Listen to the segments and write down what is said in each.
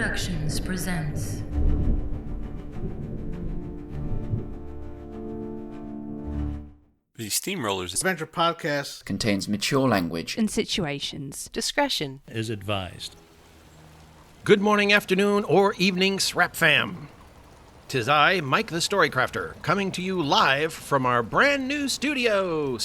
Productions presents The Steamrollers Adventure Podcast contains mature language and situations. Discretion is advised. Good morning, afternoon, or evening, SRAP fam. 'Tis I, Mike the Storycrafter, coming to you live from our brand new studio.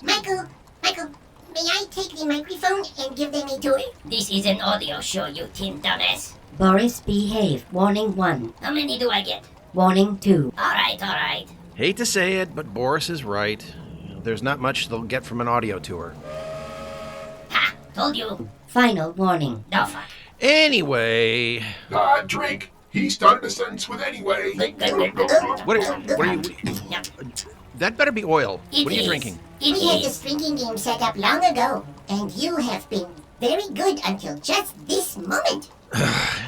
Michael, may I take the microphone and give them a tour? This is an audio show, you tin dumbass. Boris, behave. Warning 1. How many do I get? Warning 2. All right. Hate to say it, but Boris is right. There's not much they'll get from an audio tour. Ha! Told you. Final warning. No fuck. Anyway... Drink. He started a sentence with anyway. What are you... That better be oil. What are you drinking? We had this drinking game set up long ago, and you have been very good until just this moment.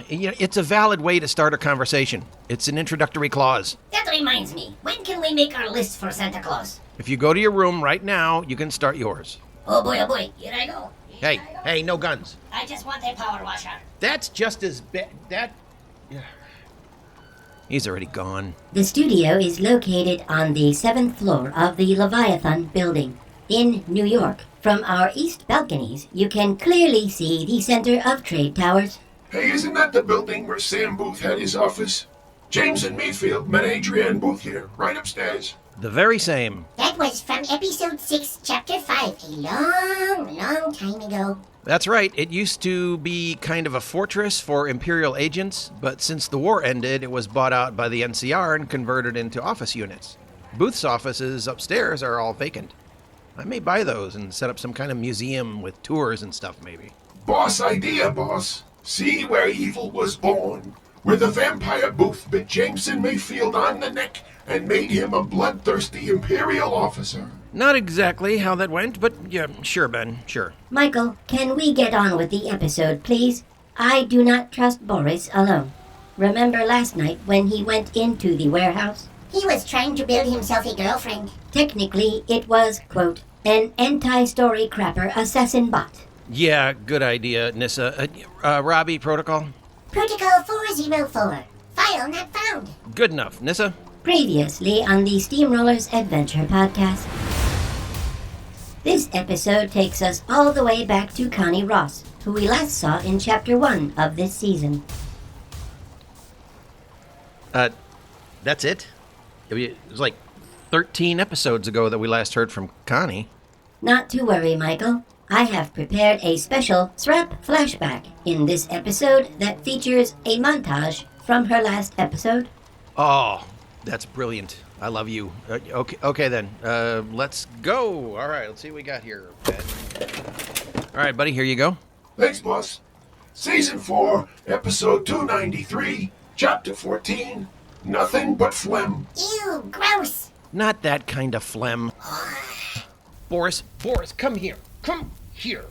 It's a valid way to start a conversation. It's an introductory clause. That reminds me. When can we make our list for Santa Claus? If you go to your room right now, you can start yours. Oh boy. Here I go. Hey, no guns. I just want a power washer. That's just as bad. He's already gone. The studio is located on the 7th floor of the Leviathan building in New York. From our east balconies, you can clearly see the center of trade towers. Hey, isn't that the building where Sam Booth had his office? Jameson Mayfield met Adrienne Booth here, right upstairs. The very same. That was from episode 6, chapter 5, a long time ago. That's right. It used to be kind of a fortress for Imperial agents, but since the war ended, it was bought out by the NCR and converted into office units. Booth's offices upstairs are all vacant. I may buy those and set up some kind of museum with tours and stuff, maybe. Boss idea, boss. See where evil was born. Where the vampire Booth bit Jameson Mayfield on the neck and made him a bloodthirsty Imperial officer. Not exactly how that went, but yeah, sure, Ben, sure. Michael, can we get on with the episode, please? I do not trust Boris alone. Remember last night when he went into the warehouse? He was trying to build himself a girlfriend. Technically, it was, quote, an anti-story crapper assassin bot. Yeah, good idea, Nissa. Robbie, protocol? Protocol 404. File not found. Good enough. Nissa? Previously on the Steamrollers Adventure Podcast. This episode takes us all the way back to Connie Ross, who we last saw in Chapter 1 of this season. That's it? It was like 13 episodes ago that we last heard from Connie. Not to worry, Michael. I have prepared a special SRAP flashback in this episode that features a montage from her last episode. Oh, that's brilliant. I love you. Okay then. Let's go. All right, let's see what we got here. Ben. All right, buddy, here you go. Thanks, boss. Season 4, episode 293, chapter 14, Nothing But Flem. Ew, gross. Not that kind of phlegm. Boris, come here. Come here.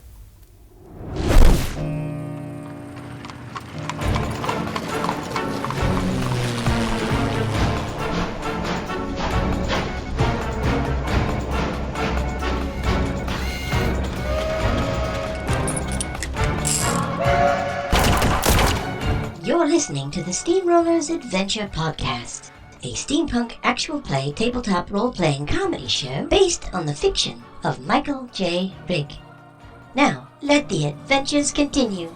You're listening to the Steamrollers Adventure Podcast, a steampunk actual play tabletop role-playing comedy show based on the fiction of Michael J. Rigg. Now, let the adventures continue.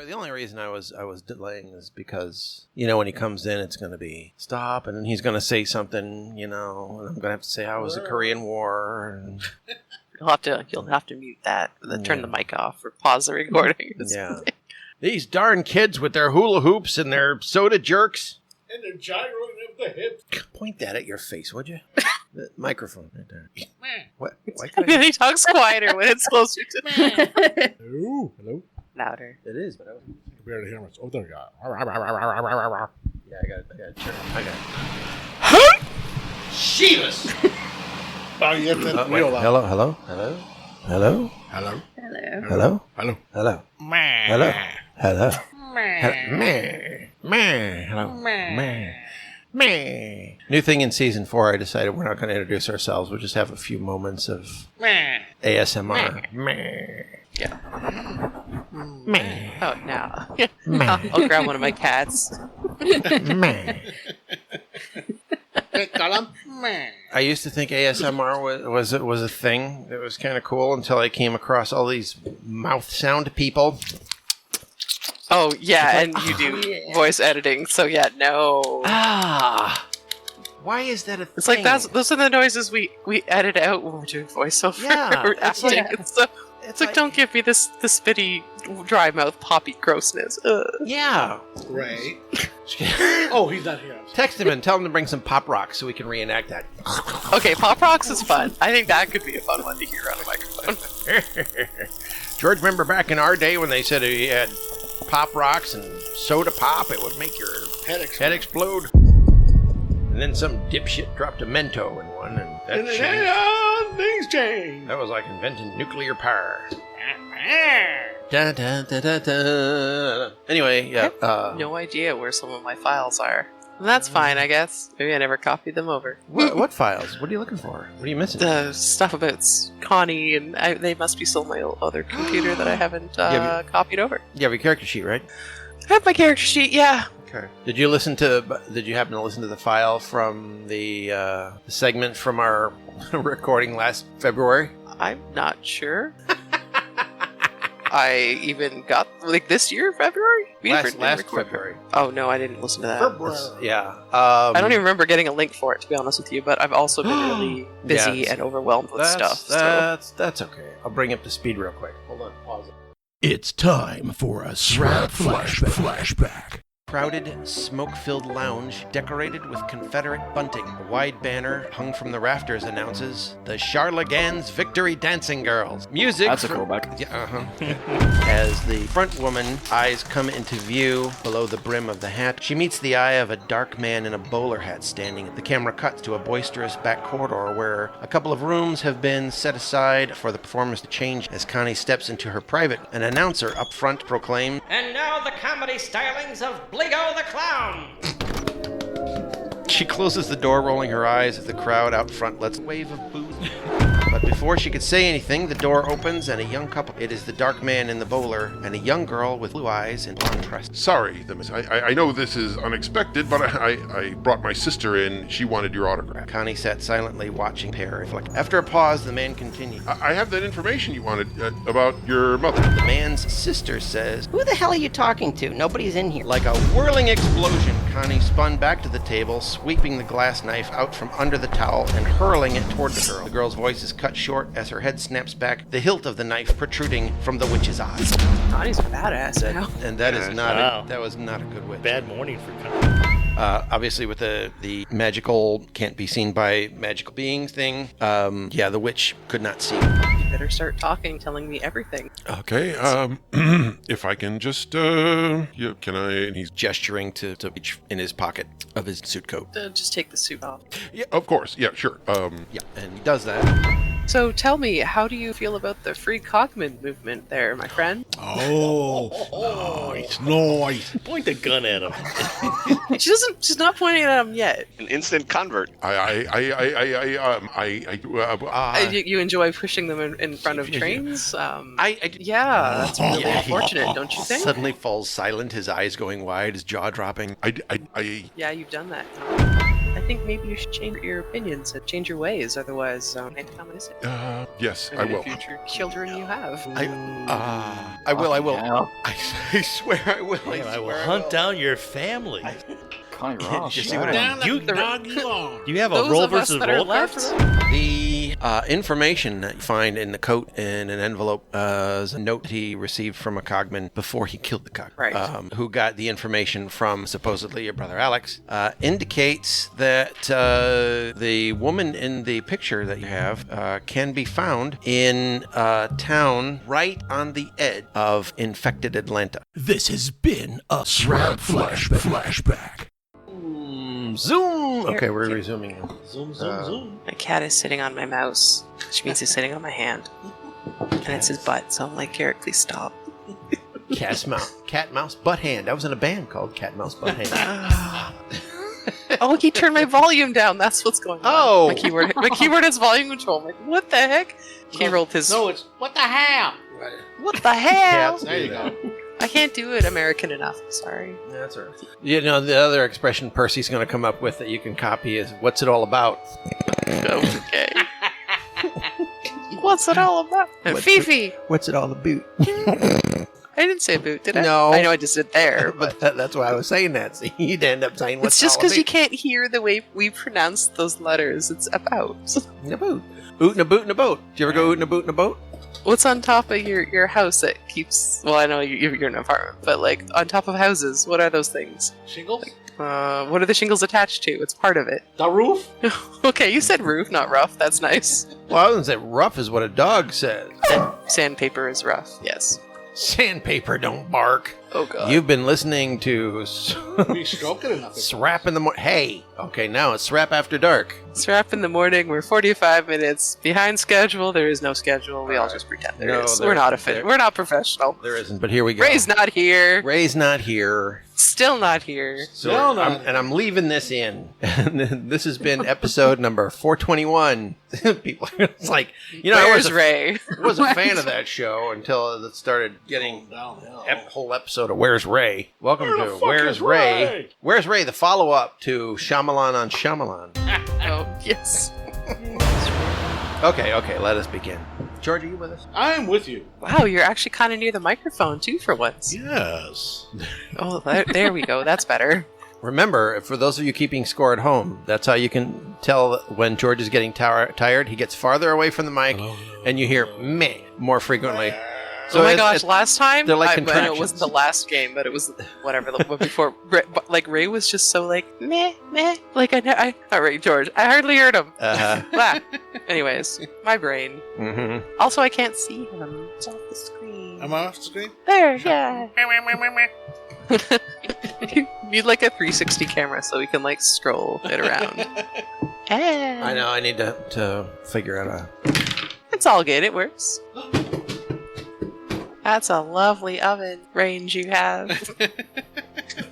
The only reason I was delaying is because, when he comes in, it's going to be stop, and then he's going to say something, and I'm going to have to say how was the Korean War. And... You'll have to mute that, and then turn the mic off or pause the recording. Yeah. These darn kids with their hula hoops and their soda jerks. and they're gyroing of the hips. Point that at your face, would you? The microphone right there. What? He talks quieter when it's closer to Hello? Hello? louder. It is, but I can barely hear much. Oh, there we go. Yeah, I got it. I got it. Jesus! Oh, you have to real loud. Hello? Hello? Hello? Hello? Hello? Hello? Hello? Hello? New thing in season 4, I decided we're not going to introduce ourselves. We'll just have a few moments of ASMR. Meh. Yeah. Meh. Oh, no. I'll grab one of my cats. Meh. Call him. Meh. I used to think ASMR was a thing that was kind of cool until I came across all these mouth sound people. Oh, yeah, and you do voice editing, so yeah, no. Why is that a thing? It's like those are the noises we edit out when we're doing voiceover. Yeah, or it's acting. like- It's like, don't give me the spitty, dry mouth, poppy grossness. Ugh. Yeah. Right. Oh, he's not here. Text him and tell him to bring some pop rocks so we can reenact that. Okay, Pop Rocks is fun. I think that could be a fun one to hear on a microphone. George, remember back in our day when they said if you had pop rocks and soda pop, it would make your head explode? And then some dipshit dropped a Mento in one, and that changed. Things change. That was like inventing nuclear power. Da, da, da, da, da. Anyway, yeah. No idea where some of my files are. And that's fine, I guess. Maybe I never copied them over. What files? What are you looking for? What are you missing? The stuff about Connie, and they must be still on my other computer that I haven't copied over. You have your character sheet, right? I have my character sheet, yeah. Okay. Did you happen to listen to the file from the segment from our recording last February? I'm not sure. I even got, this year, February? Last February. Oh, no, I didn't listen to that. Yeah. I don't even remember getting a link for it, to be honest with you, but I've also been really busy and overwhelmed with stuff. That's okay. I'll bring you up to speed real quick. Hold on, pause it. It's time for a SRAP flashback. Crowded, smoke-filled lounge decorated with Confederate bunting. A wide banner hung from the rafters announces the Charlagans Victory Dancing Girls. Music. That's a throwback. Yeah, As the front woman eyes come into view below the brim of the hat, she meets the eye of a dark man in a bowler hat standing. The camera cuts to a boisterous back corridor where a couple of rooms have been set aside for the performers to change. As Connie steps into her private, an announcer up front proclaims, "And now the comedy stylings of Bligo the Clown." She closes the door, rolling her eyes as the crowd out front lets a wave of boos. But before she could say anything, the door opens and a young couple. It is the dark man in the bowler and a young girl with blue eyes and blonde tresses. Sorry, I know this is unexpected, but I brought my sister in. She wanted your autograph. Connie sat silently watching the pair. After a pause, the man continued. I have that information you wanted about your mother. The man's sister says, Who the hell are you talking to? Nobody's in here. like a whirling explosion, Connie spun back to the table, sweeping the glass knife out from under the towel and hurling it toward the girl. The girl's voice is cut short as her head snaps back, the hilt of the knife protruding from the witch's eyes. Connie's a badass now. And that is not Wow. that was not a good witch. Bad morning for Connie. Obviously, with the magical can't be seen by magical beings thing, the witch could not see. You better start talking, telling me everything. Okay, if I can just, can I? And he's Gesturing to reach in his pocket of his suit coat. Just take the suit off. yeah, of course, yeah, sure. Yeah, and he does that. So tell me, how do you feel about the free Cogman movement there, my friend? Oh, nice. Point the gun at him. She's not pointing at him yet. An instant convert. You enjoy pushing them in front of trains? Yeah, that's really he unfortunate, don't you think? Suddenly falls silent, his eyes going wide, his jaw dropping. Yeah, you've done that. I think maybe you should change your opinions and change your ways, otherwise, anti-communistic. Yes, I will. Future children you have. I will. Yeah. I swear I will. I will hunt down your family. Connie Ross. You see what I Down like You- a doggy long. You have a Those roll of us versus that are roll left. The information that you find in the coat in an envelope is a note he received from a cogman before he killed the cogman. Right. Who got the information from supposedly your brother Alex, indicates that the woman in the picture that you have can be found in a town right on the edge of infected Atlanta. This has been a SRAP flashback. Zoom! Okay, we're resuming. Zoom, zoom, zoom. My cat is sitting on my mouse, which means he's sitting on my hand. And it's his butt, so I'm like, Garrett, please stop. Cat mouse butt hand. I was in a band called Cat Mouse Butt Hand. Oh, he turned my volume down. That's what's going on. Oh. My keyboard has volume control. I'm like, what the heck? He rolled his. No, it's what the hell? What the hell? There you go. I can't do it American enough. Sorry. That's all right. You know, the other expression Percy's going to come up with that you can copy is, what's it all about? Okay. What's it all about? Fifi. What's it all about? I didn't say boot, did I? No. I know I just did there, but But that's why I was saying that. So you'd end up saying, what's it's just all because you about? can't hear the way we pronounce those letters. It's about. In a boot. Oot in a boot in a boat. Did you ever go oot in a boot in a boat? What's on top of your house that keeps... Well, I know you're in an apartment, but like on top of houses, what are those things? Shingles? What are the shingles attached to? It's part of it. The roof? Okay, you said roof, not rough. That's nice. Well, I wouldn't say rough is what a dog says. Sandpaper is rough, yes. Sandpaper don't bark. Oh, God. You've been listening to Be stroking enough. SRAP in the morning. Hey, okay, now it's SRAP After Dark. SRAP in the morning. We're 45 minutes behind schedule. There is no schedule. We all just pretend there is. We're not official. We're not professional. There isn't, but here we go. Ray's not here. Ray's not here. Still not here. So I'm leaving this in. And this has been episode number 421. People, it's like, you know, Where's Ray? I was a fan of that show until it started getting whole episode of Where's Ray. Welcome to Where's Ray? Where's Ray? The follow-up to Shyamalan on Shyamalan. Oh, yes. Okay, let us begin. George, are you with us? I'm with you. Wow, you're actually kind of near the microphone, too, for once. Yes. Oh, there we go. That's better. Remember, for those of you keeping score at home, that's how you can tell when George is getting tired. He gets farther away from the mic, and you hear meh more frequently. So oh my gosh, last time, they're like I know contractions. it wasn't the last game, but it was whatever, the before, like Ray was just so like, meh, like all right, George, I hardly heard him. Blah. Anyways, my brain. Mm-hmm. Also, I can't see him. It's off the screen. Am I off the screen? There, yeah. You need like a 360 camera so we can like scroll it around. I know, I need to figure out It's all good, it works. That's a lovely oven range you have.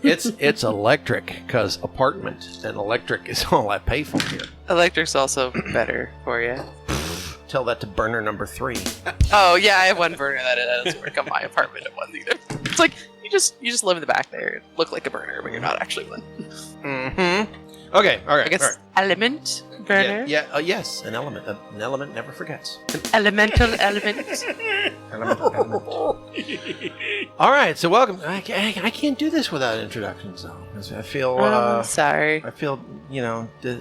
It's electric, because apartment and electric is all I pay for here. Electric's also better for you. Tell that to burner number 3. Oh yeah, I have one burner that doesn't work on my apartment at one either. It's like you just live in the back there and look like a burner, but you're not actually one. Mm-hmm. Okay, all right. I guess element burner. Yes, an element. An element never forgets. An elemental element. Element. All right, so welcome. I can't do this without introductions, though. 'Cause I feel. Sorry. I feel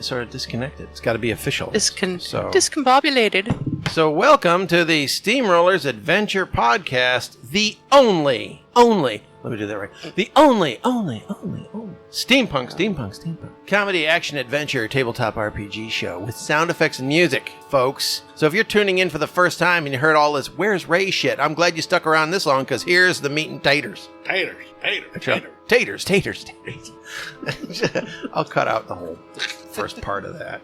sort of disconnected. It's got to be official. Discombobulated. So welcome to the Steamrollers Adventure Podcast, the only. Let me do that right. The only steampunk comedy, action, adventure, tabletop RPG show with sound effects and music, folks. So if you're tuning in for the first time and you heard all this Where's Ray shit, I'm glad you stuck around this long, because here's the meat and taters. Taters. I'll cut out the whole first part of that.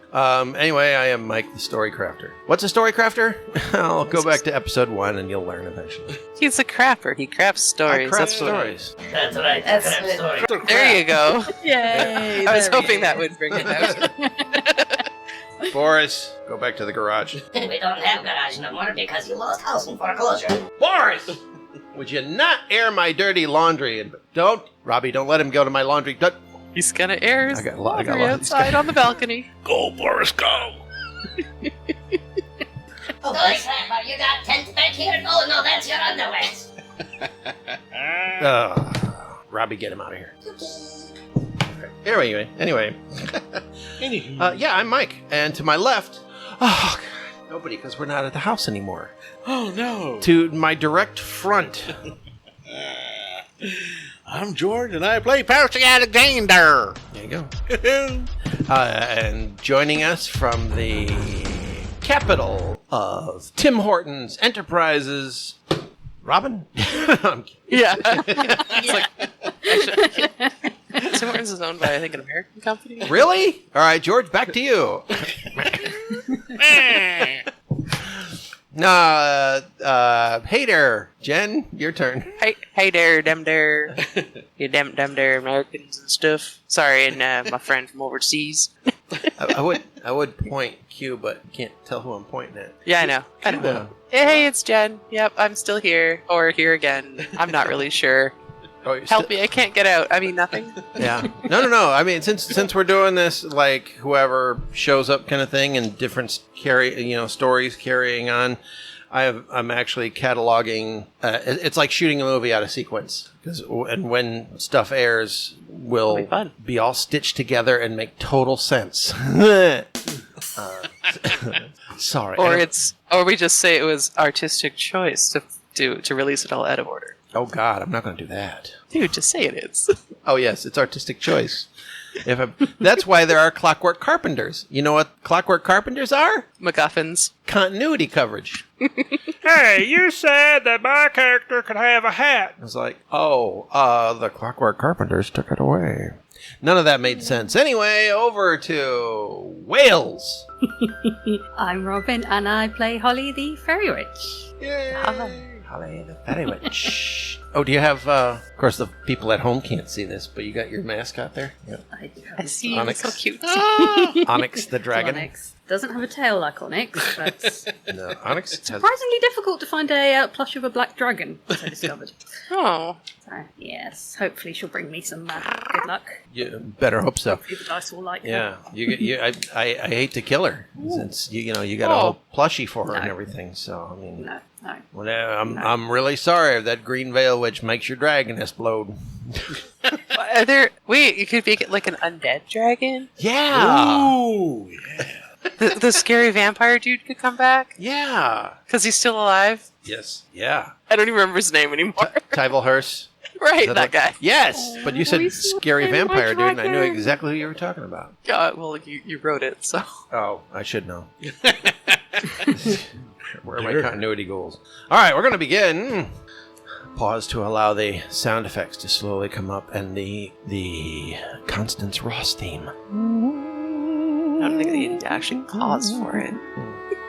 Anyway, I am Mike, the Storycrafter. What's a Storycrafter? I'll go back to episode 1 and you'll learn eventually. He's a crapper. He crafts stories. I craft stories. That's right. There you go. Yay! I was hoping that would bring it out. Boris, go back to the garage. We don't have garage no more because you lost house in foreclosure. Boris! Would you not air my dirty laundry? And Robbie, don't let him go to my laundry. He's gonna air his I got laundry lots. outside on the balcony. Go, Boris, go! Storycrafter, you got tents back here? Oh no, that's your underwears. Robbie, get him out of here. Anyway. Yeah, I'm Mike. And to my left, nobody, because we're not at the house anymore. Oh, no. To my direct front. I'm George, and I play Percy Alexander. There you go. And joining us from the capital of Tim Hortons Enterprises, Robin? I'm kidding. Yeah. It's like, actually, Tim Hortons is owned by, I think, an American company. Really? All right, George, back to you. Hey there, Jenn, your turn. Hey there, dem there. You dem there Americans and stuff. Sorry, and my friend from overseas. I would point Q, but can't tell who I'm pointing at. Yeah, I know. Yeah. Hey, it's Jenn. Yep, I'm still here. Or here again. I'm not really sure. Oh, Help me, I can't get out. I mean, nothing. Yeah. No. I mean, since we're doing this, like, whoever shows up kind of thing and different stories carrying on, I'm actually cataloging. It's like shooting a movie out of sequence. And when stuff airs, will be all stitched together and make total sense. Sorry. Or we just say it was artistic choice to release it all out of order. Oh God, I'm not going to do that. Dude, just say it is. Oh yes, it's artistic choice. That's why there are Clockwork Carpenters. You know what Clockwork Carpenters are? MacGuffins. Continuity coverage. Hey, you said that my character could have a hat. I was like, the Clockwork Carpenters took it away. None of that made sense. Anyway, over to Wales. I'm Robin, and I play Holly the Fairy Witch. Yay! Holly the Fairy Witch. Oh, do you have, of course, the people at home can't see this, but you got your mascot there? Yep. I see. Onyx. So cute. Onyx the dragon. Onyx. Doesn't have a tail like Onyx, but No, Onyx has... surprisingly difficult to find a plush of a black dragon, as I discovered. Oh. So, yes, hopefully she'll bring me some good luck. You better hope so. Hopefully the dice will like Yeah, her. I hate to kill her since you got a whole plushie for her and everything. So I mean, No. well, I'm really sorry if that green veil witch makes your dragon explode. Wait, you could make it like an undead dragon? Yeah. Ooh, yeah. The scary vampire dude could come back? Yeah. Because he's still alive? Yes. Yeah. I don't even remember his name anymore. Faullhurst. Right, that guy. Yes, but you said we still scary play vampire dude, and I knew dragon. exactly who you were talking about. Yeah, well, you wrote it, so. Oh, I should know. Where are my continuity goals? All right, we're going to begin. Pause to allow the sound effects to slowly come up, and the Constance Ross theme. I don't think they need to actually pause for it.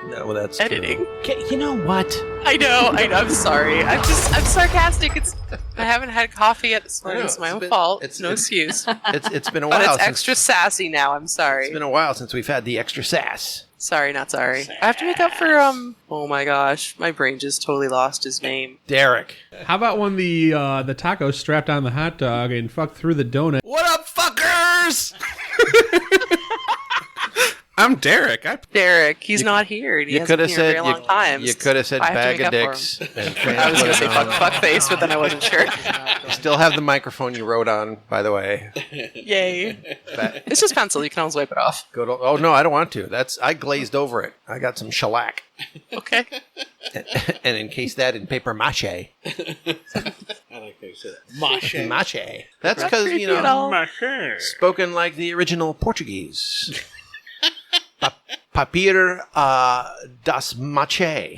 No, well, that's editing. True. Okay, you know what? I know. I'm sorry. I'm sarcastic. I haven't had coffee yet this morning. It's my own fault. It's no excuse. It's been a while. But it's since, extra sassy now. I'm sorry. It's been a while since we've had the extra sass. Sorry, not sorry. I have to make up for Oh my gosh, my brain just totally lost his name. Derek. How about when the taco strapped on the hot dog and fucked through the donut? What up, fuckers? I'm Derek. Derek, he's not here. He hasn't been here a very long time. You could have said I have to bag make of up for dicks. him. I was going to say fuck face, but then I wasn't sure. You still have the microphone you wrote on, by the way. Yay. It's just pencil. You can always wipe it off. Oh, no, I don't want to. I glazed over it. I got some shellac. Okay. And encased that in paper mache. I like how you said that. Mache. That's because, spoken like the original Portuguese. Papir das mache. A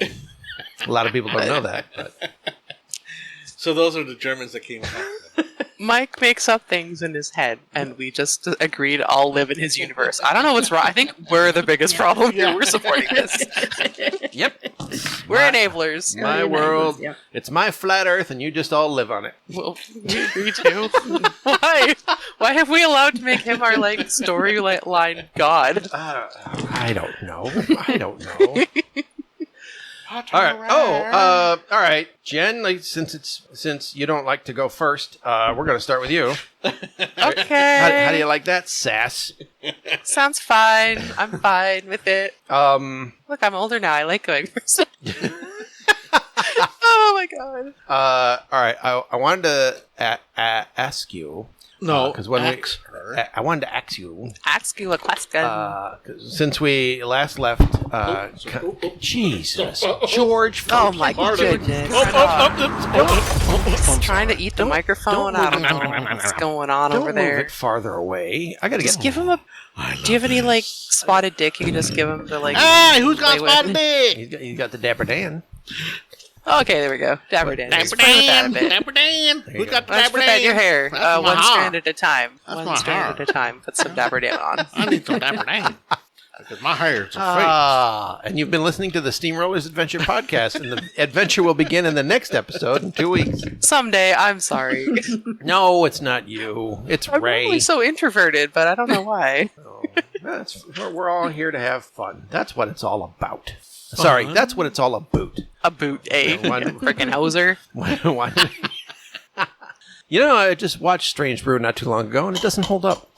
lot of people don't know that. But. So those are the Germans that came out. Mike makes up things in his head, and we just agreed to all live in his universe. I don't know what's wrong. I think we're the biggest problem here. We're supporting this. Yep. We're enablers. My world. Yep. It's my flat earth, and you just all live on it. Well, we agree too. Why? Why have we allowed to make him our storyline god? I don't know. All right. All right, Jenn. Since you don't like to go first, we're going to start with you. Okay. How do you like that, sass? Sounds fine. I'm fine with it. Look, I'm older now. I like going first. Oh my god. All right. I wanted to ask you. No, because I wanted to ask you. Ask you a question. Since we last left, Jesus, George. Oh my goodness! Trying to eat the microphone. I don't know what's going on over there. Move it farther away. I gotta just give him a. Do you have any spotted dick? You can just give him the Hey, who's got spotted dick? He's got the Dapper Dan. Okay, there we go. Dapper Dan. Dapper Dan. Who's got the Let's Dapper put that in your hair. One strand at a time. That's one strand at a time. Put some Dapper Dan on. I need some Dapper Dan. Because my hair's a face. And you've been listening to the Steamrollers Adventure podcast, and the adventure will begin in the next episode in 2 weeks. Someday, I'm sorry. No, it's not you. It's I'm Ray. really so introverted, but I don't know why. We're all here to have fun. That's what it's all about. Sorry, that's what it's all about. A boot, freaking hoser. You know, I just watched Strange Brew not too long ago, and it doesn't hold up.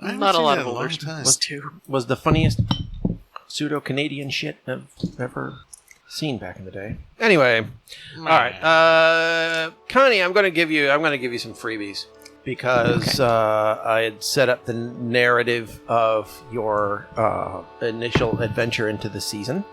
Not a lot of others was the funniest pseudo-Canadian shit I've ever seen back in the day. Anyway, all right, Connie, I'm going to give you some freebies because I had set up the narrative of your initial adventure into the season.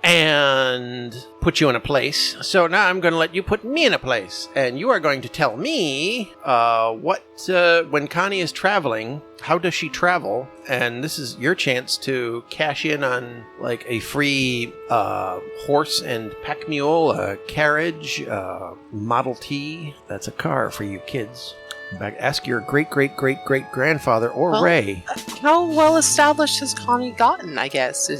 And put you in a place. So now I'm going to let you put me in a place. And you are going to tell me when Connie is traveling, how does she travel? And this is your chance to cash in on like a free horse and pack mule, a carriage, Model T. That's a car for you kids. Ask your great-great-great-great-grandfather or Ray. How well established has Connie gotten, I guess,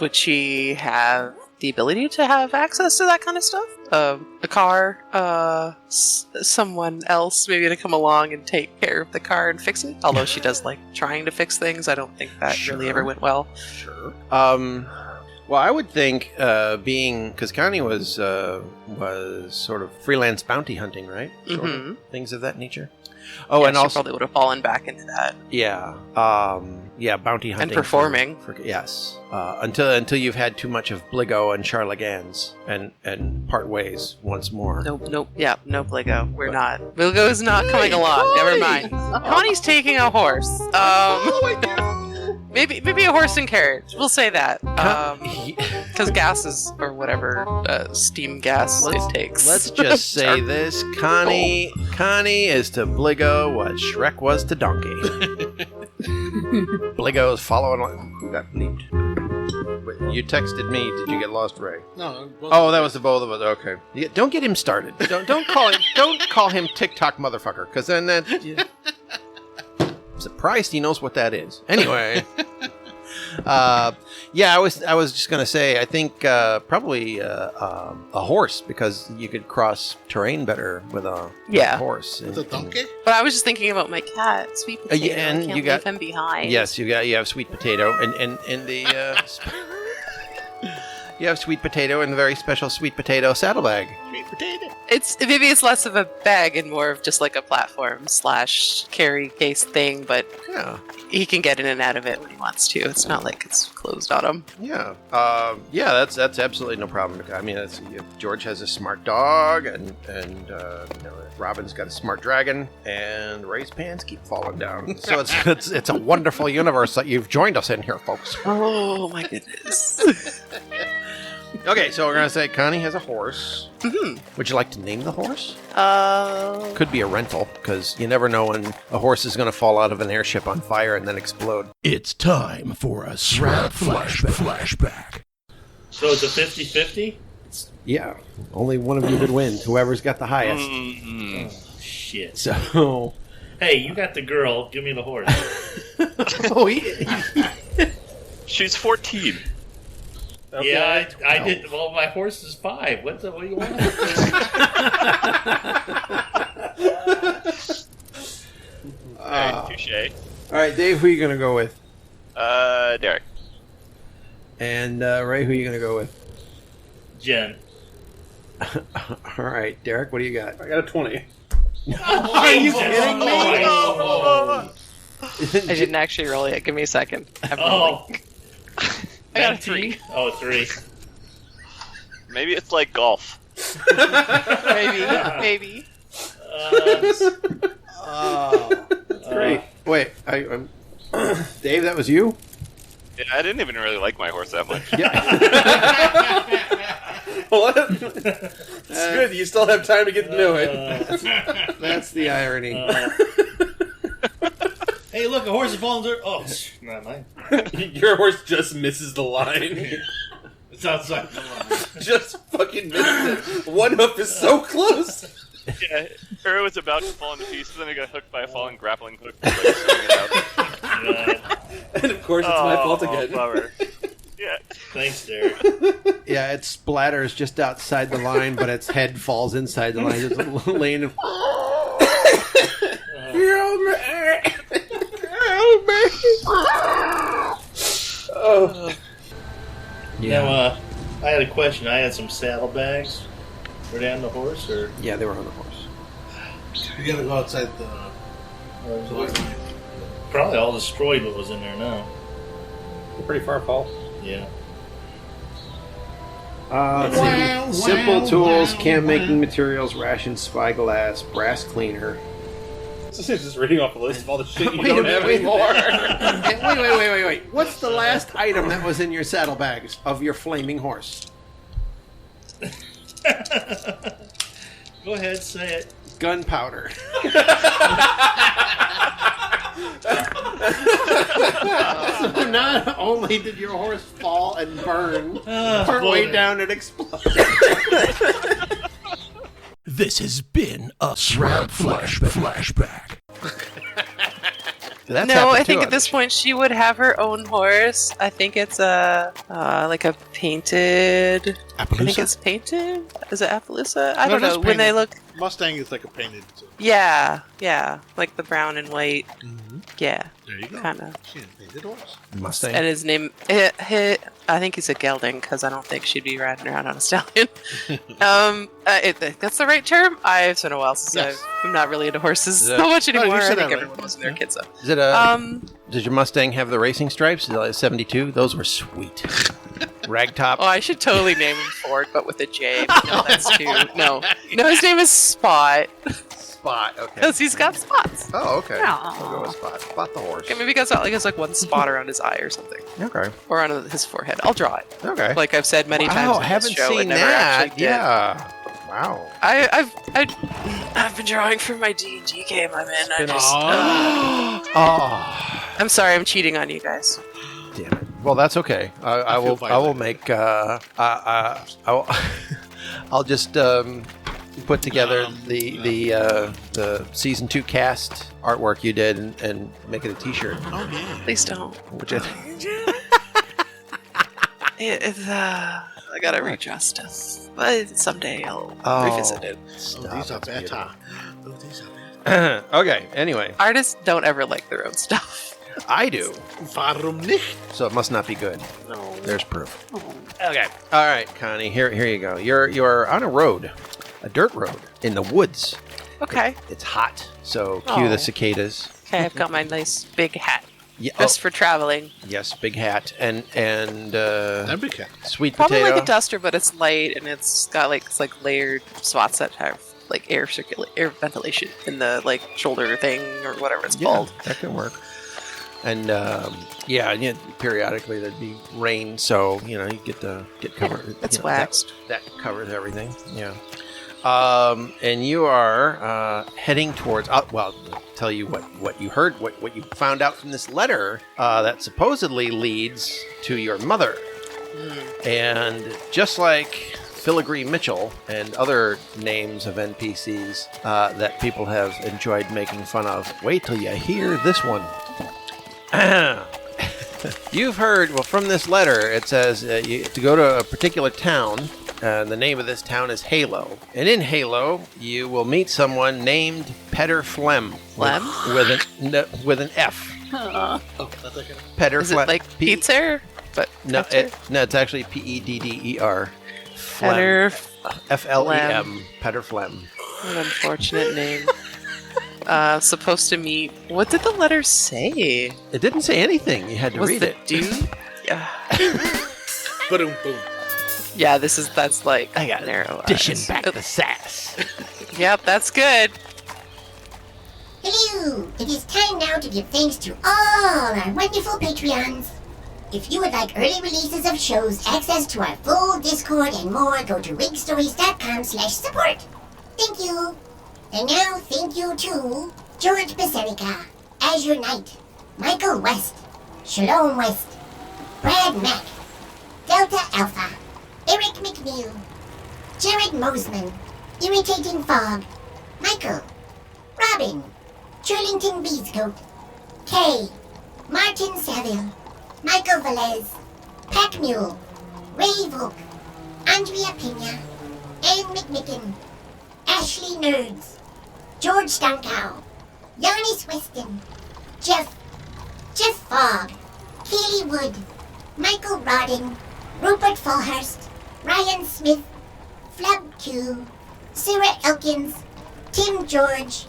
would she have the ability to have access to that kind of stuff? A car, someone else maybe to come along and take care of the car and fix it? Although she does like trying to fix things, I don't think that really ever went well. Sure. Well, I would think because Connie was sort of freelance bounty hunting, right? Sort of things of that nature. Oh, and she also probably would have fallen back into that. Yeah, bounty hunting and performing. Yes, until you've had too much of Bligo and Charlagans and part ways once more. Nope. Yeah, no Bligo. We're not. Bligo's not coming along. Never mind. Connie's taking a horse. Maybe a horse and carriage. We'll say that. Because gases or whatever steam gas it takes. Let's just say this: Connie is to Bligo what Shrek was to Donkey. Bligo's following along. Who got bleeped? You texted me. Did you get lost, Ray? No. Oh, that was the both of us. Okay. Yeah, don't get him started. Don't call him TikTok motherfucker, because then that. Yeah. Surprised he knows what that is. Anyway, I was just gonna say I think probably a horse, because you could cross terrain better with a horse. With a donkey? But I was just thinking about my cat, Sweet Potato. And I can't you got leave him behind. Yes, you have Sweet Potato and the you have Sweet Potato and the very special Sweet Potato saddlebag. Sweet Potato. Maybe it's less of a bag and more of just like a platform / carry case thing, but he can get in and out of it when he wants to. It's not like it's closed on him. Yeah. That's absolutely no problem. I mean, George has a smart dog, and Robin's got a smart dragon, and Ray's pants keep falling down. So it's a wonderful universe that you've joined us in here, folks. Oh my goodness. Okay, so we're going to say Connie has a horse. Mm-hmm. Would you like to name the horse? Could be a rental, because you never know when a horse is going to fall out of an airship on fire and then explode. It's time for a SRAP flashback. So it's a 50-50? Yeah, only one of you could win. Whoever's got the highest. Shit. So... Hey, you got the girl. Give me the horse. She's 14. Okay. Yeah, I did. Well, my horse is 5. What do you want? Touche. All right, Dave, who are you going to go with? Derek. And Ray, who are you going to go with? Jenn. All right, Derek, what do you got? I got a 20. Are you kidding me? I didn't actually roll yet. Give me a second. I got a 3. Oh, 3. Maybe it's like golf. Maybe. That's great. Wait, I'm Dave, that was you? Yeah, I didn't even really like my horse that much. What? It's good. You still have time to get to know it. That's the irony. Hey, look, a horse is falling through. Oh, not mine. Your horse just misses the line. It's outside the line. Just fucking misses it. One hoof is so close. Yeah, Arrow was about to fall into pieces, and he got hooked by a falling grappling hook. Like, swinging it out. And of course, it's my fault again. Bummer. Yeah. Thanks, Derek. Yeah, it splatters just outside the line, but its head falls inside the line. There's a little lane of... Yeah. Now, I had a question. I had some saddlebags. Were they on the horse, or? Yeah, they were on the horse. You gotta go outside the... Probably all destroyed what was in there now. They're pretty far, Paul. Yeah. Let's see. Simple tools, camp-making materials, rations, spyglass, brass cleaner. This is just reading off a list of all the shit you Wait don't a have minute, anymore. Wait. What's the last item that was in your saddlebags of your flaming horse? Go ahead, say it. Gunpowder. So not only did your horse fall and burn, partway down it exploded. This has been a SRAP Flashback. No, I think at this point she would have her own horse. I think it's like a painted. Appaloosa? I think it's painted. Is it Appaloosa? I No, don't know. it is When they painted. look. Mustang is like a painted. Yeah, like the brown and white. Yeah, There you go. kind of. She had a painted horse. Mustang. And his name, I think he's a gelding because I don't think she'd be riding around on a stallion. That's the right term. It's been a while since Yes. I'm not really into horses Yeah. so much No, you anymore. I said think that right. everyone was in their kids. Is it Did your Mustang have the racing stripes? Is it like 72? Those were sweet. Ragtop. Oh, I should totally name him Ford, but with a J. But no, that's too. No, his name is Spot. Spot. Okay. Because he's got spots. Oh, okay. Aw. We'll go with Spot. Spot the horse. Okay, maybe he has like one spot around his eye or something, Okay. or on his forehead. I'll draw it. Okay. Like I've said many times. Wow, in haven't this show, seen and never that. actually did. Yeah. Wow. I've been drawing for my D&D game I'm in. I just, Oh. I'm sorry, I'm cheating on you guys. Damn it. Well, that's okay. I will make. I'll just put together the season 2 cast artwork you did and make it a T-shirt. Oh yeah. Please don't. Which I think. I gotta readjust it. But someday I'll revisit it. Oh, these are better. Okay. Anyway, Artists don't ever like their own stuff. I do. Warum nicht? So it must not be good. No. There's proof. Okay. All right, Connie. Here you go. You're on a road, a dirt road in the woods. Okay. It's hot, so cue the cicadas. Okay, I've got my nice big hat. Yeah, Just for traveling. Yes, big hat and big hat. Sweet Probably potato. like a duster, but it's light and it's got like layered spots that have like air ventilation in the like shoulder thing or whatever it's called. That can work. And periodically there'd be rain, so you get covered. It's waxed. That covers everything. Yeah. And you are heading towards. Well, tell you what you heard, what you found out from this letter that supposedly leads to your mother. And just like Filigree Mitchell and other names of NPCs that people have enjoyed making fun of, wait till you hear this one. You've heard, from this letter, it says to go to a particular town. The name of this town is Halo. And in Halo, you will meet someone named Petter Flem. Flem? With an F. Petter Is Flem. it like pizza? But no, it's actually Pedder. Petter Flem. Petter Flem. What an unfortunate name. Supposed to meet. What did the letter say? It didn't say anything. You had to read it. Dude? Yeah. Boom, boom. Yeah, that's like I got narrow Dishing eyes. back the sass. Yep, that's good. Hello! It is time now to give thanks to all our wonderful Patreons. If you would like early releases of shows, access to our full Discord, and more, go to rigstories.com/support. Thank you. And now, thank you to George Pecenica, Azure Knight, Michael West, Shalom West, Brad Mack, Delta Alpha, Eric McNeil, Jared Mosman, Irritating Fog, Michael, Robin, Churlington Beescoat, Kay, Martin Saville, Michael Velez, Pack Mule, Ray Volk, Andrea Pena, Anne McMicken, Ashley Nerds, George Stankow, Giannis Weston, Jeff Fogg, Keely Wood, Michael Rodding, Rupert Faullhurst, Ryan Smith, Flub Q, Sarah Elkins, Tim George,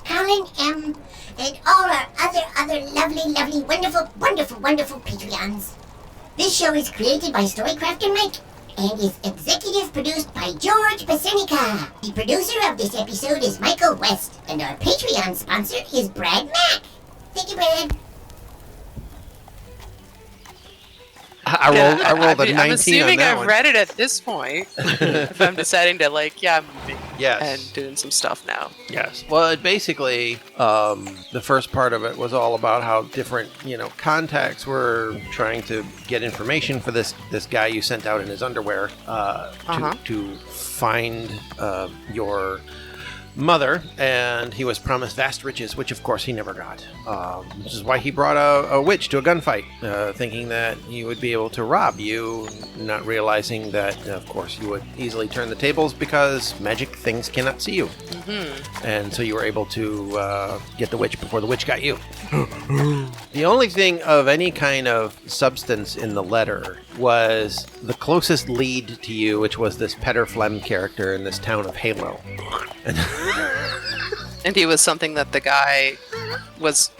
Colin M, and all our other lovely, wonderful Patreons. This show is created by Storycrafter Mike and is executive produced by George Pecenica. The producer of this episode is Michael West, and our Patreon sponsor is Brad Mack. Thank you, Brad. I rolled a 19 I'm assuming on that I've one. read it at this point. If I'm deciding to, I'm moving and doing some stuff now. Yes. Well, it basically, the first part of it was all about how different, contacts were trying to get information for this guy you sent out in his underwear to find your mother, and he was promised vast riches, which of course he never got. Which is why he brought a witch to a gunfight, thinking that he would be able to rob you, not realizing that, of course, you would easily turn the tables because magic things cannot see you. Mm-hmm. And so you were able to get the witch before the witch got you. The only thing of any kind of substance in the letter was the closest lead to you, which was this Flem character in this town of Halo. And he was something that the guy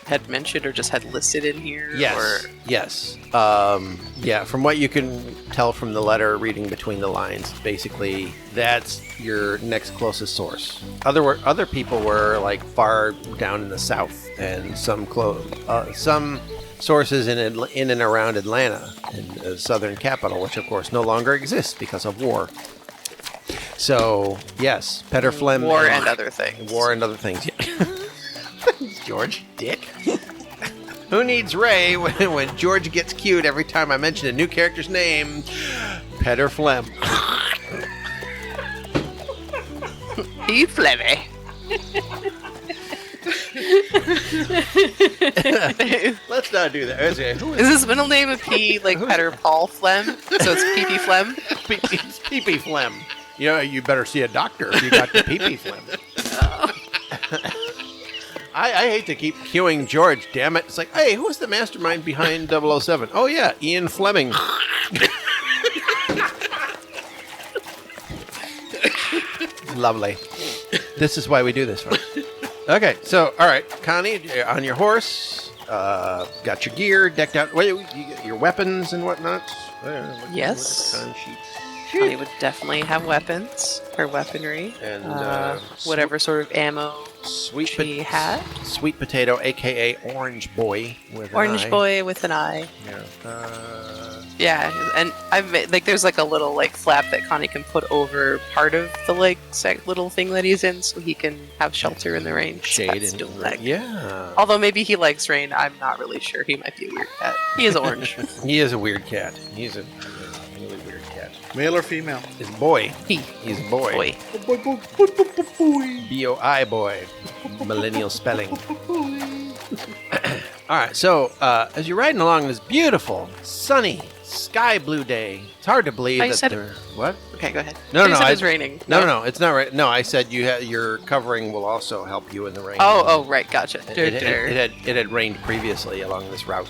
had mentioned or just had listed in here? Yes. Yes. From what you can tell from the letter, reading between the lines, basically that's your next closest source. Other people were far down in the south, and some sources in and around Atlanta, in the southern capital, which of course no longer exists because of war. So, yes, Flem. War and other things. War and other things, yeah. George, dick. Who needs Ray when George gets cute every time I mention a new character's name? Flem. He Flemmy. Let's not do that. Is his middle name a P, Peter Paul Flem? So it's PP Flem? It's PP Flem. You better see a doctor if you got the PP Flem. I hate to keep cueing George, damn it. It's like, hey, who's the mastermind behind 007? Oh, yeah, Ian Fleming. Lovely. This is why we do this, folks. Okay, so, all right, Connie, you're on your horse, got your gear decked out. Wait, you got your weapons and whatnot? Yes. Connie would definitely have weapons, her weaponry, and whatever sort of ammo she had. Sweet Potato, a.k.a. Orange Boy with an Orange eye. Boy with an eye. Yeah. Yeah, and I've made, there's a little flap that Connie can put over part of the little thing that he's in, so he can have shelter in the rain. Shade and yeah. Although maybe he likes rain, I'm not really sure. He might be a weird cat. He is orange. He is a weird cat. He's a really weird cat. Male or female? He's a boy. He's a boy. B-O-I boy. Millennial spelling. All right, so as you're riding along this beautiful, sunny, sky blue day, it's hard to believe what? Okay, go ahead. No, it's raining. No, it's not right. No, I said your covering will also help you in the rain. Oh, right, gotcha. It had rained previously along this route,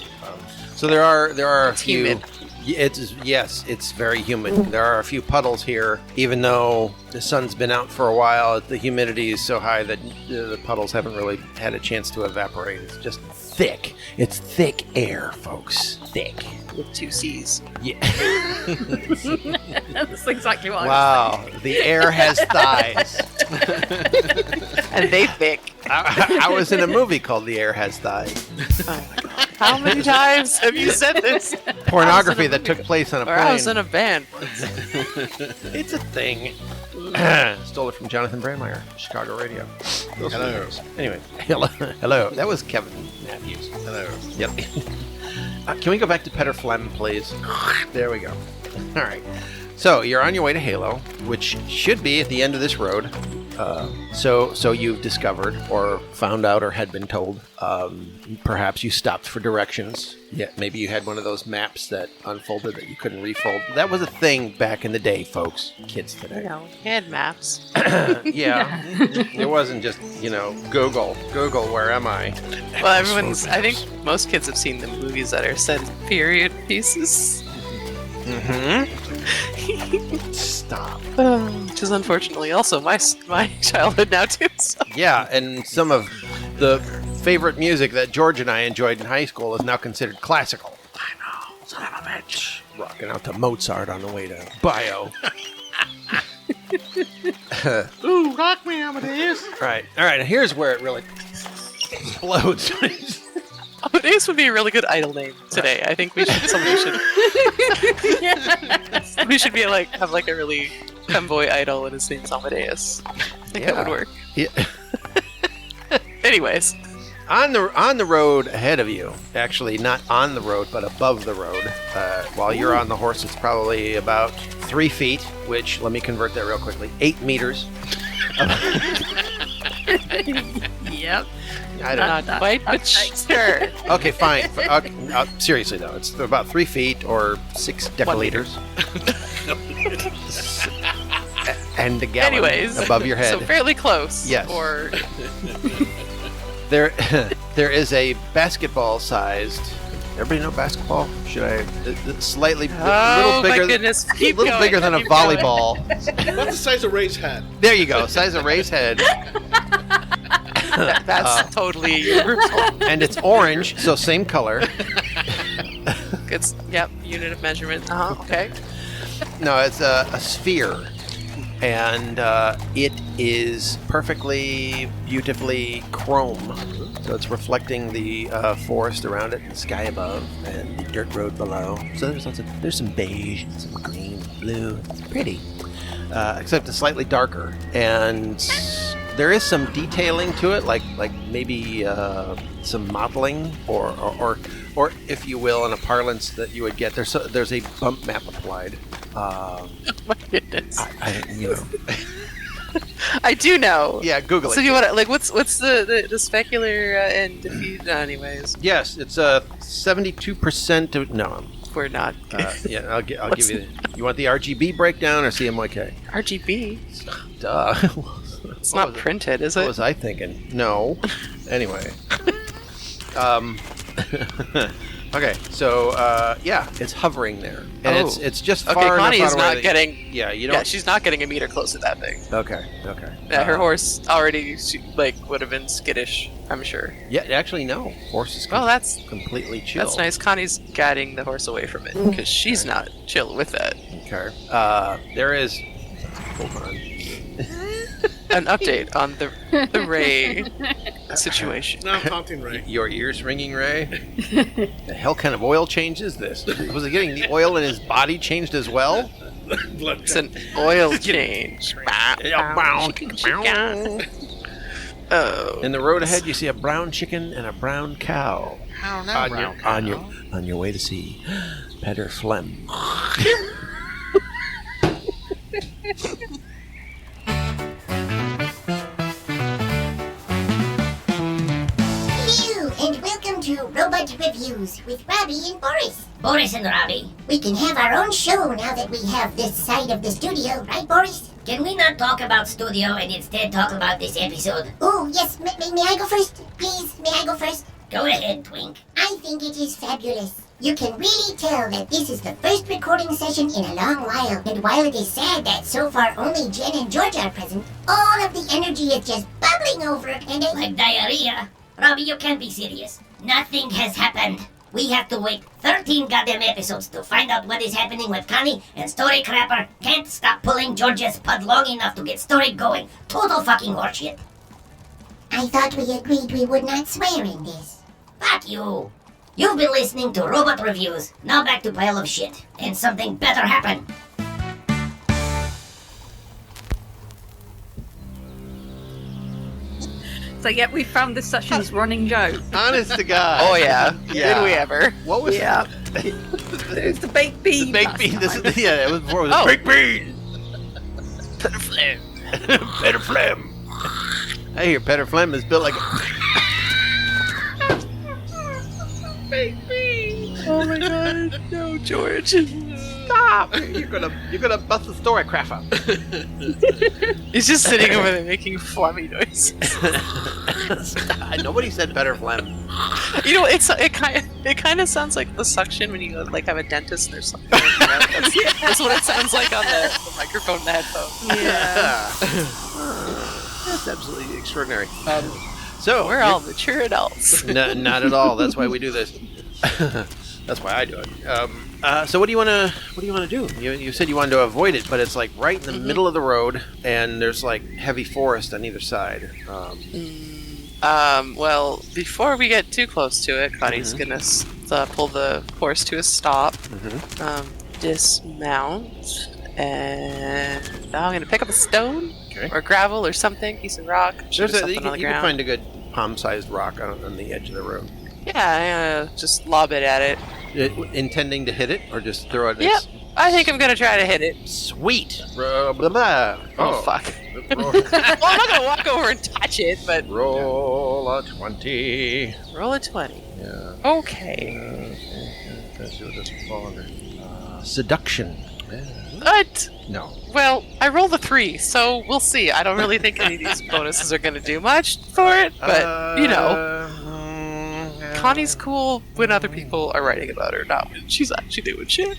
so there are a few. Humid. It's very humid. There are a few puddles here, even though the sun's been out for a while. The humidity is so high that the puddles haven't really had a chance to evaporate. It's just thick. It's thick air, folks. Thick. With 2 C's. Yeah. That's exactly what I was saying. The air has thighs. And they thick. I was in a movie called The Air Has Thighs. Oh my God. How many times have you said this? Pornography that took place on a plane. I was in a band. It's a thing. Stole it from Jonathan Brandmeier, Chicago Radio. Hello. Anyway, hello. That was Kevin Matthews. Hello. Yep. Can we go back to Flem, please? There we go. All right. So you're on your way to Halo, which should be at the end of this road. So you've discovered, or found out, or had been told. Perhaps you stopped for directions. Yeah, maybe you had one of those maps that unfolded that you couldn't refold. That was a thing back in the day, folks. Kids today. You know, we had maps. Yeah, it wasn't just Google, where am I? Well, I think most kids have seen the movies that are set in period pieces. Mm-hmm. Stop. Which is unfortunately also my childhood now too. So. Yeah, and some of the favorite music that George and I enjoyed in high school is now considered classical. I know, son of a bitch. Rocking out to Mozart on the way to bio. Ooh, rock me, Amadeus. Right. All right. Here's where it really explodes. Amadeus would be a really good idol name today. I think we should. We should be have a really femboy idol, and his name's Amadeus. I think that would work. Yeah. Anyways, on the road ahead of you, actually not on the road, but above the road. While you're on the horse, it's probably about 3 feet, which let me convert that real quickly. 8 meters. Yep. I don't not quite, but sure. Okay, fine. Okay, seriously though, it's about 3 feet or 6 deciliters. And a gallon. Anyways, above your head. So fairly close. Yes. Or there is a basketball-sized. Everybody know basketball? Should I? Slightly, a little bigger. My goodness. Keep a little going, bigger than a keep volleyball. What's the size of Ray's head? There you go. Size of Ray's head. That's totally universal. And it's orange, so same color. It's unit of measurement. Okay. No, it's a sphere, and it is perfectly, beautifully chrome. So it's reflecting the forest around it, the sky above, and the dirt road below. So there's some beige, and some green, blue. It's pretty, except it's slightly darker, and there is some detailing to it, like maybe some modeling, or if you will, in a parlance that you would get. There's a bump map applied. Oh my goodness. I I do know. Yeah, Google it. So you want to what's the specular and diffuse? Anyways. Yes, it's 72%. No, we're not. Yeah, I'll give you. You want the RGB breakdown or CMYK? RGB. Duh. It's not printed, is it? What was I thinking? No. Anyway. Okay, so it's hovering there, and it's just far enough Connie is out of the way not getting. Yeah, you don't. Yeah, she's not getting a meter close to that thing. Okay. Yeah, her horse already would have been skittish, I'm sure. Yeah, actually no. Horse is that's completely chill. That's nice. Connie's guiding the horse away from it because she's not chill with that. Okay. There is. Hold on. An update on the Ray situation. Now I'm counting Ray. Your ears ringing, Ray? The hell kind of oil change is this? Was it getting the oil in his body changed as well? It's an oil change. Oh. In the road ahead, you see a brown chicken and a brown cow. On your way to see Peter Flem. And welcome to Robot Reviews with Robbie and Boris. Boris and Robbie. We can have our own show now that we have this side of the studio, right, Boris? Can we not talk about studio and instead talk about this episode? Oh, yes. May I go first? Please, may I go first? Go ahead, Twink. I think it is fabulous. You can really tell that this is the first recording session in a long while, and while it is sad that so far only Jenn and George are present, all of the energy is just bubbling over, and like diarrhea. Robbie, you can't be serious. Nothing has happened. We have to wait 13 goddamn episodes to find out what is happening with Connie, and Storycrafter can't stop pulling George's pud long enough to get story going. Total fucking horseshit. I thought we agreed we would not swear in this. Fuck you. You've been listening to Robot Reviews. Now back to pile of shit. And something better happened. So we found the session's running joke. Honest to God. Oh yeah. Did we ever? What was that? It's the baked bean. The baked bean. This is it was before. It was baked bean. Peter Flem. Peter Flem. I hear Peter Flem is built like. Oh my god, no, George. Stop! You're gonna bust the Storycrafter. He's just sitting over there making flummy noises. Nobody said Peter Flem. You know, it kind of sounds like the suction when you like have a dentist or something. That's what it sounds like on the microphone and the headphone. Yeah. That's absolutely extraordinary. So we're all mature adults. No, not at all. That's why we do this. That's why I do it. So what do you want to do? You said you wanted to avoid it, but it's like right in the middle of the road, and there's like heavy forest on either side. Well, before we get too close to it, Connie's gonna pull the horse to a stop, dismount, and I'm gonna pick up a stone or gravel or something, piece of rock. You can find a good palm-sized rock on the edge of the road. Yeah, I'm gonna just lob it at it. Intending to hit it, or just throw it? Yep, I think I'm gonna try to hit it. Sweet. Blah, blah, blah. Oh, fuck. Well, I'm not gonna walk over and touch it, but... Roll a 20. Roll a 20. Yeah. Okay. Let's see what this will fall under. Seduction. What? No. Well, I rolled a 3, so we'll see. I don't really think any of these bonuses are gonna do much for it, but, you know. Connie's cool when other people are writing about her, not when she's actually doing shit.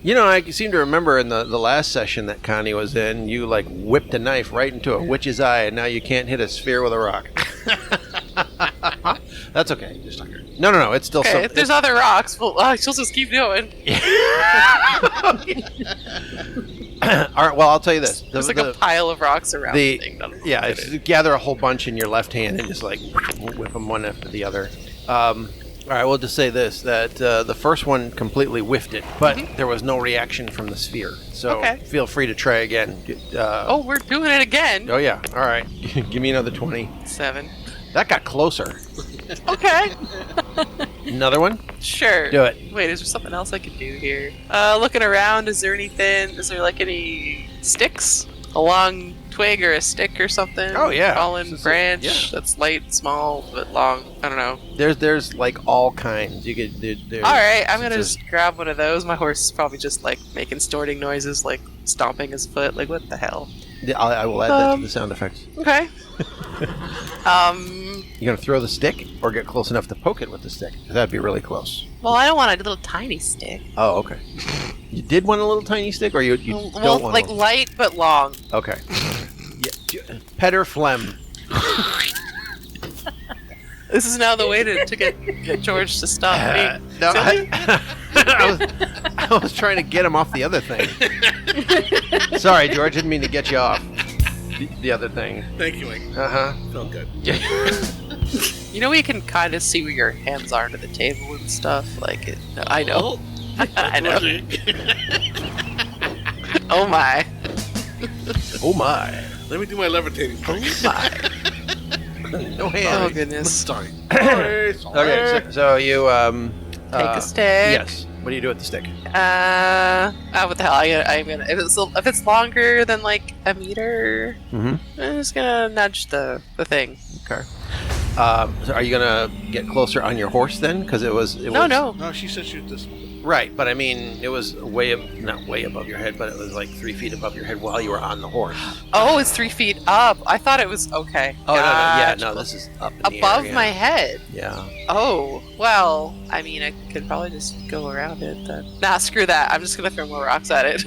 You know, I seem to remember in the last session that Connie was in, you like whipped a knife right into a witch's eye, and now you can't hit a sphere with a rock. That's okay. Just like her. No. It's still okay. If there's other rocks, well, she'll just keep doing. All right. Well, I'll tell you this. There's like a pile of rocks around the thing. Gather a whole bunch in your left hand and just like whip them one after the other. All right, we'll just say this, that the first one completely whiffed it, but there was no reaction from the sphere. So feel free to try again. Oh, we're doing it again. Oh, yeah. All right. Give me another 20. 7. That got closer. Okay. Another one? Sure. Do it. Wait, is there something else I could do here? Looking around, is there like any sticks? A long twig or a stick or something? Oh, yeah. Fallen branch that's light, small, but long. I don't know. There's like all kinds. You could. All right, I'm gonna just grab one of those. My horse is probably just like making snorting noises, like stomping his foot. Like what the hell? I will add that to the sound effects. Okay. You gonna throw the stick or get close enough to poke it with the stick? 'Cause that'd be really close. Well, I don't want a little tiny stick. Oh, okay. You did want a little tiny stick, or you don't want like one? light but long. Okay. Peter Flem. This is now the way to get George to stop me. No, I was trying to get him off the other thing. Sorry, George, didn't mean to get you off the other thing. Thank you, Mike. Felt good. You know, we can kind of see where your hands are under the table and stuff. Like it. I know. I know. Oh my. Oh my. Let me do my levitating. Oh my. No hands. Oh goodness. Sorry. Okay, so you take a stick. Yes. What do you do with the stick? What the hell? I'm gonna. If it's longer than like a meter, I'm just gonna nudge the thing. Okay. So are you gonna get closer on your horse then? Because it was. No. No, she said shoot this one. Right, but I mean, it was not way above your head, but it was like 3 feet above your head while you were on the horse. Oh, it's 3 feet up. I thought it was okay. Oh no, this is up in above the air, my head. Yeah. Oh well, I mean, I could probably just go around it then. Nah, screw that. I'm just gonna throw more rocks at it.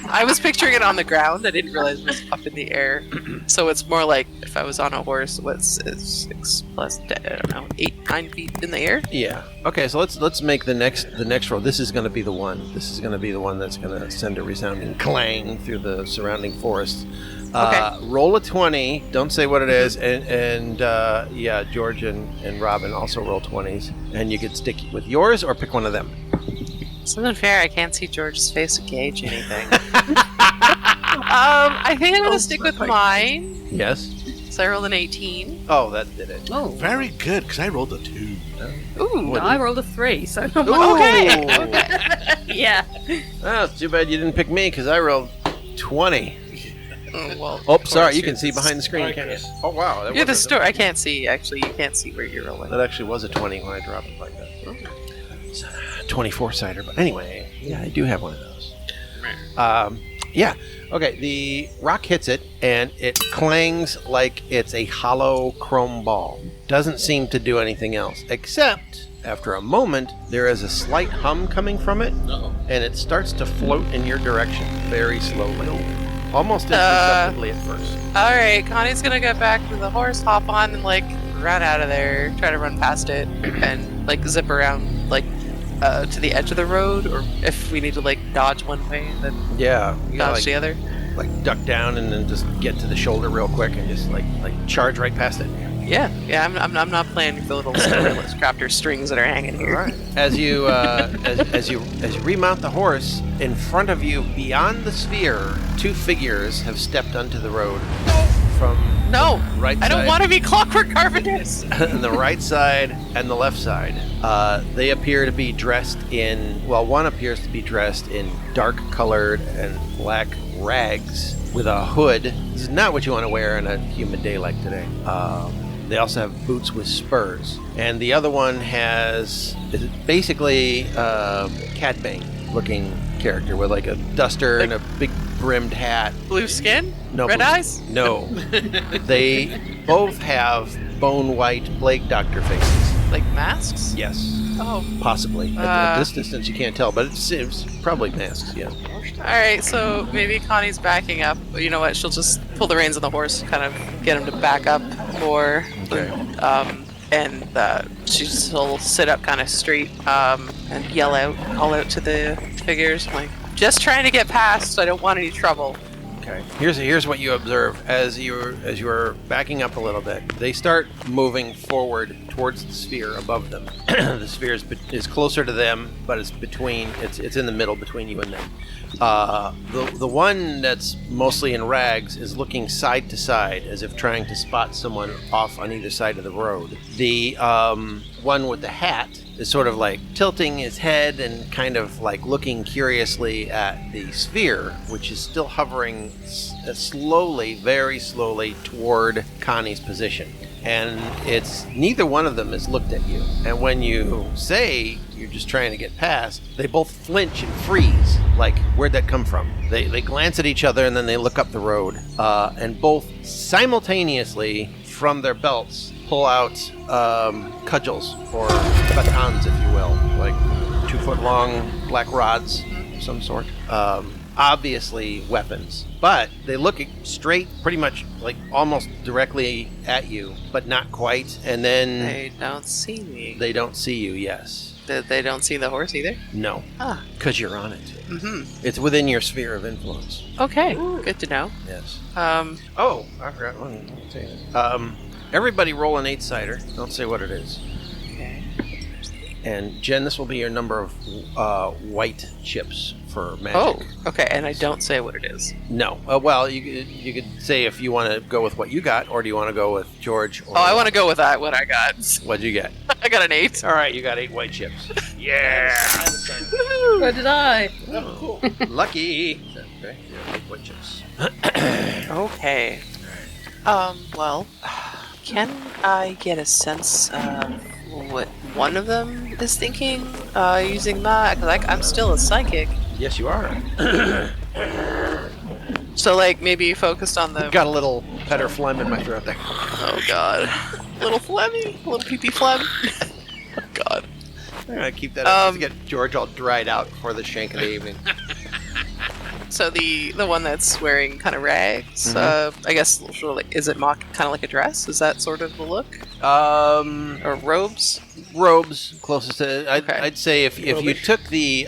I was picturing it on the ground. I didn't realize it was up in the air. So it's more like if I was on a horse. What's 6 plus 10, I don't know, 8, 9 feet in the air. Yeah. Okay, so let's make the next roll. This is going to be the one. This is going to be the one that's going to send a resounding clang through the surrounding forest. Okay. Roll a 20. Don't say what it is, and George and Robin also roll 20s, and you could stick with yours or pick one of them. It's unfair. I can't see George's face to gauge anything. I think I'm gonna stick with mine. Yes. So I rolled an 18. Oh, that did it. Oh, very good, because I rolled a 2. Ooh, I rolled a 3, so not okay. Yeah. Oh, it's too bad you didn't pick me, because I rolled 20. Well, Oh, sorry, you can see behind the screen, can't you? Oh, wow. That You're the was story. I can't see. Actually, you can't see where you're rolling. That actually was a 20 when I dropped it like that. It's a 24-sider, but anyway, yeah, I do have one of those. Yeah. Okay, the rock hits it, and it clangs like it's a hollow chrome ball. Doesn't seem to do anything else, except after a moment, there is a slight hum coming from it, and it starts to float in your direction very slowly. Almost imperceptibly at first. Alright, Connie's gonna get back to the horse, hop on, and, like, run out of there, try to run past it, and, like, zip around, like, to the edge of the road, or if we need to, like, dodge one way, then dodge the other. Like, duck down and then just get to the shoulder real quick and just, like charge right past it. Yeah, I'm not playing with the little Storycrafter strings that are hanging here. Right. As you as you remount the horse, in front of you, beyond the sphere, two figures have stepped onto the road from No, right I don't side. want to be Clockwork Carpenters. The right side and the left side. They appear to be dressed in. Well, one appears to be dressed in dark-colored and black rags with a hood. This is not what you want to wear on a humid day like today. They also have boots with spurs. And the other one is basically a Cad Bane-looking character with like a duster and a big brimmed hat. Blue skin? No. Red eyes? No. They both have bone-white plague doctor faces. Like masks? Yes. Oh. Possibly. At this distance, you can't tell, but it's probably masks, yeah. Alright, so maybe Connie's backing up. But you know what? She'll just pull the reins on the horse, kind of get him to back up more. Okay. And she'll sit up kind of straight and call out to the figures, like, just trying to get past. I don't want any trouble. Okay. Here's what you observe as you're backing up a little bit. They start moving forward towards the sphere above them. The sphere is closer to them, but it's in the middle between you and them. The one that's mostly in rags is looking side to side as if trying to spot someone off on either side of the road. The one with the hat is sort of like tilting his head and kind of like looking curiously at the sphere, which is still hovering slowly, very slowly toward Connie's position. And it's neither one of them has looked at you. And when you say you're just trying to get past, they both flinch and freeze. Like, where'd that come from? They glance at each other and then they look up the road. And both simultaneously, from their belts, pull out cudgels or batons, if you will, like 2-foot-long black rods of some sort. Obviously weapons, but they look straight, pretty much like almost directly at you, but not quite. And then They don't see me. they don't see you. Yes. They don't see the horse either? No. Ah. Because you're on it. Mm-hmm. It's within your sphere of influence. Okay, good to know. Yes. Oh, I forgot one. I'll tell you. Everybody roll an 8-sider. Don't say what it is. Okay. And Jen, this will be your number of white chips for magic. Oh, okay, and I don't say what it is. No. Well, you could say if you want to go with what you got, or do you want to go with George? Or I want to go with that, what I got. What'd you get? I got an 8. All right, you got 8 white chips. Yeah! What did I? Oh, cool. Lucky. Okay, yeah, 8 white chips. Okay. Well, can I get a sense of what one of them is thinking using that? Because I'm still a psychic. Yes, you are. So, like, maybe focused on the... Got a little petter phlegm in my throat there. Oh, God. Little phlegmy? Little pee-pee phlegm? Oh, God. I'm going to keep that up to get George all dried out before the shank of the evening. So the one that's wearing kind of rags, I guess, sort of like, is it kind of like a dress? Is that sort of the look? Or robes? Robes, closest to. I'd say if you took the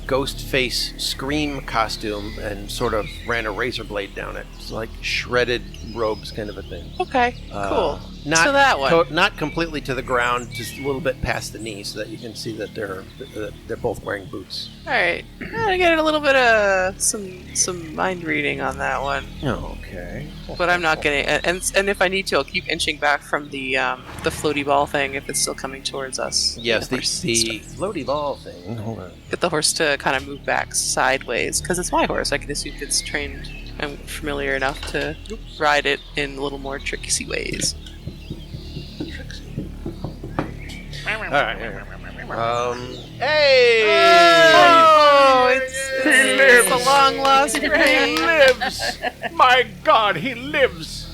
ghost face scream costume and sort of ran a razor blade down it, it's like shredded robes kind of a thing. Okay, cool. Not so that one, not completely to the ground, just a little bit past the knee, so that you can see that they're both wearing boots. All right, I get a little bit of some mind reading on that one. Okay, but I'm not getting. And if I need to, I'll keep inching back from the floaty ball thing if it's still coming towards us. Yes, the floaty ball thing. Hold on. Get the horse to kind of move back sideways because it's my horse. I can assume it's trained I'm familiar enough to ride it in a little more tricksy ways. Alright. Hey! Oh, it's a long lost friend. He lives! My God, he lives!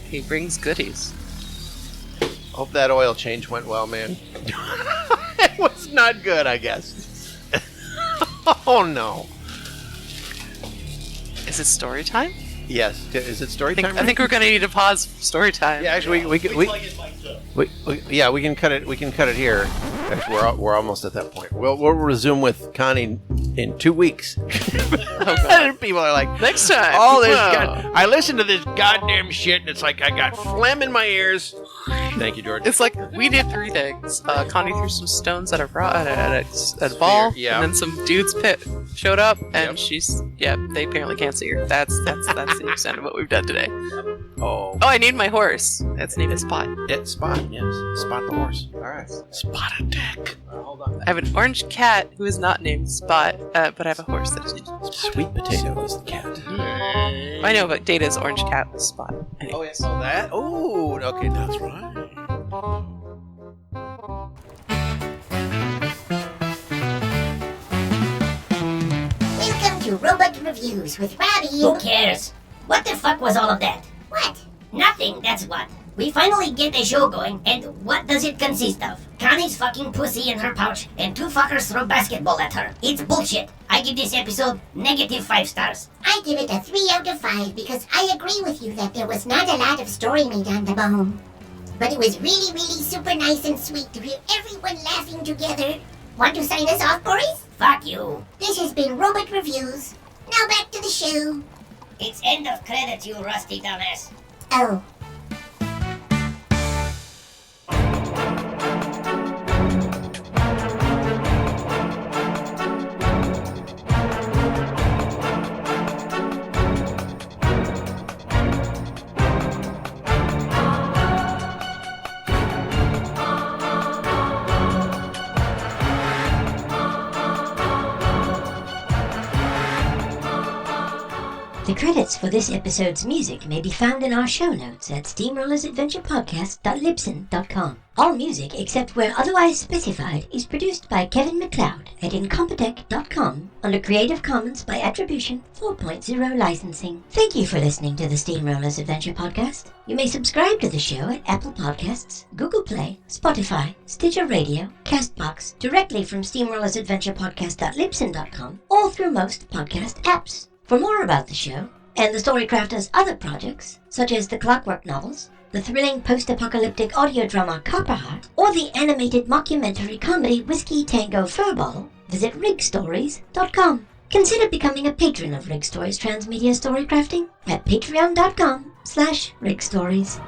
He brings goodies. Hope that oil change went well, man. It was not good, I guess. Oh no. Is it story time? Yes. Is it story time? I think we're gonna need to pause for story time. Yeah, actually, we can cut it. We can cut it here. Actually, we're almost at that point. We'll resume with Connie in 2 weeks. People are like, next time. All this. I listen to this goddamn shit, and it's like I got phlegm in my ears. Thank you, George. It's like we did 3 things. Connie threw some stones at a ball, yeah. and then some dude's pit showed up, and they apparently can't see her. That's the extent of what we've done today. Oh, I need my horse. Its name is Spot. It's Spot. Yes, Spot the horse. All right, Spot a dick. Hold on. I have an orange cat who is not named Spot, but I have a horse that is named Spot. Sweet Potato is the cat. I know, but Data's orange cat was Spot. Anyways. Oh, yes. Oh, that. Oh, okay, that's right. Welcome to Robot Reviews with Robbie. Who cares? What the fuck was all of that? What? Nothing, that's what. We finally get a show going, and what does it consist of? Connie's fucking pussy in her pouch, and 2 fuckers throw basketball at her. It's bullshit. I give this episode -5 stars. I give it a 3 out of 5 because I agree with you that there was not a lot of story meat on the bone. But it was really, really super nice and sweet to hear everyone laughing together. Want to sign us off, Boris? Fuck you. This has been Robot Reviews. Now back to the show. It's end of credits, you rusty dumbass. Oh. The credits for this episode's music may be found in our show notes at steamrollersadventurepodcast.libsyn.com. All music, except where otherwise specified, is produced by Kevin MacLeod at incompetech.com under Creative Commons by Attribution 4.0 licensing. Thank you for listening to the Steamrollers Adventure Podcast. You may subscribe to the show at Apple Podcasts, Google Play, Spotify, Stitcher Radio, CastBox, directly from steamrollersadventurepodcast.libsyn.com, or through most podcast apps. For more about the show, and the Storycrafter's other projects, such as the Clockwork novels, the thrilling post-apocalyptic audio drama Copperheart, or the animated mockumentary comedy Whiskey Tango Furball, visit rigstories.com. Consider becoming a patron of Rigg Stories Transmedia Storycrafting at patreon.com/rigstories.